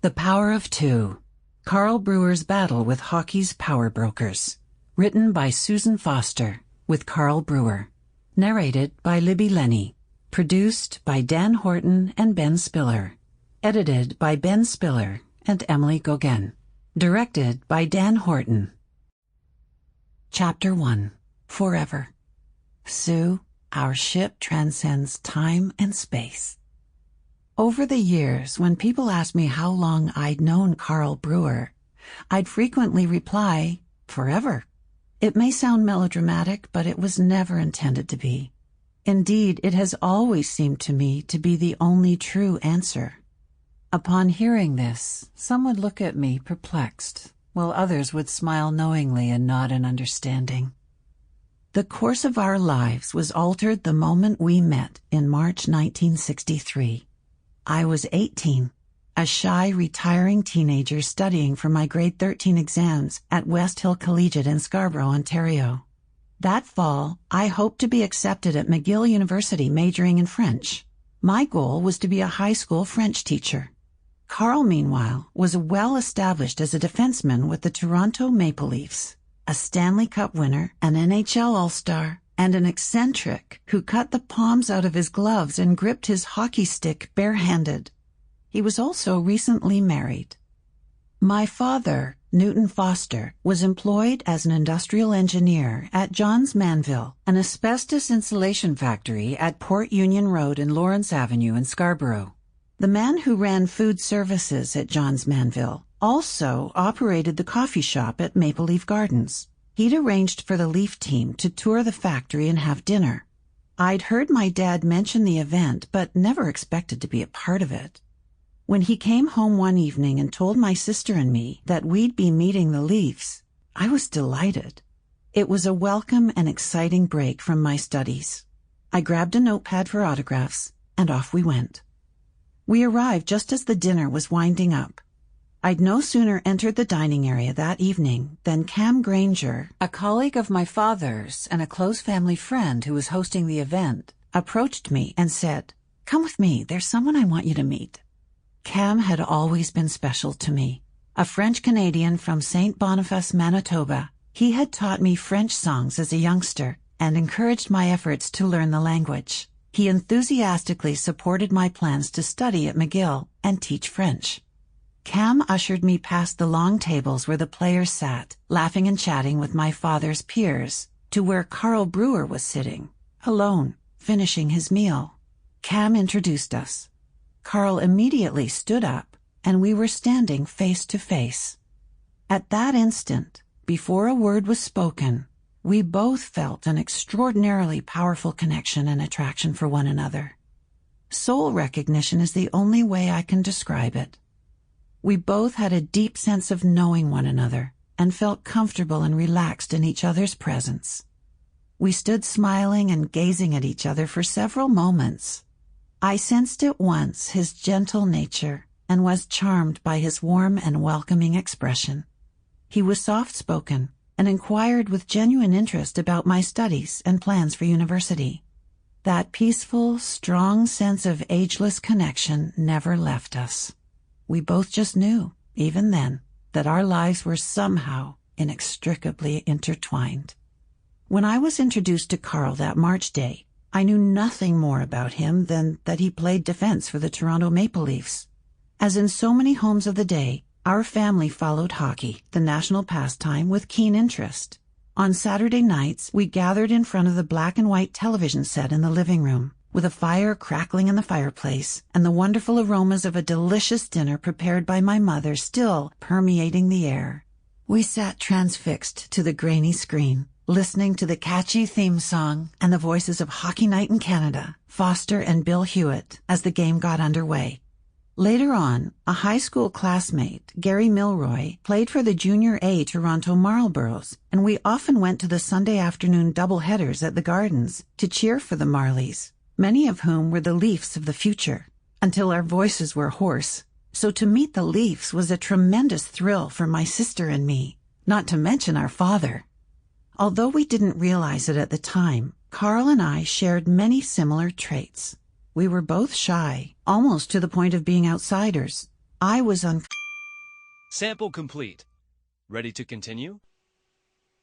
The Power of Two. Carl Brewer's Battle with Hockey's Power Brokers. Written by Susan Foster, with Carl Brewer. Narrated by Libby Lenny. Produced by Dan Horton and Ben Spiller. Edited by Ben Spiller and Emily Gauguin. Directed by Dan Horton. Chapter 1. Forever. Sue, our ship transcends time and space. Over the years, when people asked me how long I'd known Carl Brewer, I'd frequently reply, forever. It may sound melodramatic, but it was never intended to be. Indeed, it has always seemed to me to be the only true answer. Upon hearing this, some would look at me perplexed, while others would smile knowingly and nod in understanding. The course of our lives was altered the moment we met in March 1963. I was 18, a shy, retiring teenager studying for my grade 13 exams at West Hill Collegiate in Scarborough, Ontario. That fall, I hoped to be accepted at McGill University majoring in French. My goal was to be a high school French teacher. Carl, meanwhile, was well established as a defenseman with the Toronto Maple Leafs, a Stanley Cup winner, an NHL All-Star, and an eccentric who cut the palms out of his gloves and gripped his hockey stick barehanded. He was also recently married. My father, Newton Foster, was employed as an industrial engineer at Johns Manville, an asbestos insulation factory at Port Union Road and Lawrence Avenue in Scarborough. The man who ran food services at Johns Manville also operated the coffee shop at Maple Leaf Gardens. He'd arranged for the Leaf team to tour the factory and have dinner. I'd heard my dad mention the event, but never expected to be a part of it. When he came home one evening and told my sister and me that we'd be meeting the Leafs, I was delighted. It was a welcome and exciting break from my studies. I grabbed a notepad for autographs, and off we went. We arrived just as the dinner was winding up. I'd no sooner entered the dining area that evening than Cam Granger, a colleague of my father's and a close family friend who was hosting the event, approached me and said, "Come with me, there's someone I want you to meet." Cam had always been special to me. A French-Canadian from St. Boniface, Manitoba, he had taught me French songs as a youngster and encouraged my efforts to learn the language. He enthusiastically supported my plans to study at McGill and teach French. Cam ushered me past the long tables where the players sat, laughing and chatting with my father's peers, to where Carl Brewer was sitting, alone, finishing his meal. Cam introduced us. Carl immediately stood up, and we were standing face to face. At that instant, before a word was spoken, we both felt an extraordinarily powerful connection and attraction for one another. Soul recognition is the only way I can describe it. We both had a deep sense of knowing one another and felt comfortable and relaxed in each other's presence. We stood smiling and gazing at each other for several moments. I sensed at once his gentle nature and was charmed by his warm and welcoming expression. He was soft-spoken and inquired with genuine interest about my studies and plans for university. That peaceful, strong sense of ageless connection never left us. We both just knew, even then, that our lives were somehow inextricably intertwined. When I was introduced to Carl that March day, I knew nothing more about him than that he played defense for the Toronto Maple Leafs. As in so many homes of the day, our family followed hockey, the national pastime, with keen interest. On Saturday nights, we gathered in front of the black and white television set in the living room, with a fire crackling in the fireplace and the wonderful aromas of a delicious dinner prepared by my mother still permeating the air. We sat transfixed to the grainy screen, listening to the catchy theme song and the voices of Hockey Night in Canada, Foster and Bill Hewitt, as the game got underway. Later on, a high school classmate, Gary Milroy, played for the Junior A Toronto Marlboros, and we often went to the Sunday afternoon doubleheaders at the Gardens to cheer for the Marlies, many of whom were the Leafs of the future, until our voices were hoarse. So to meet the Leafs was a tremendous thrill for my sister and me, not to mention our father. Although we didn't realize it at the time, Carl and I shared many similar traits. We were both shy, almost to the point of being outsiders. I was Sample complete. Ready to continue?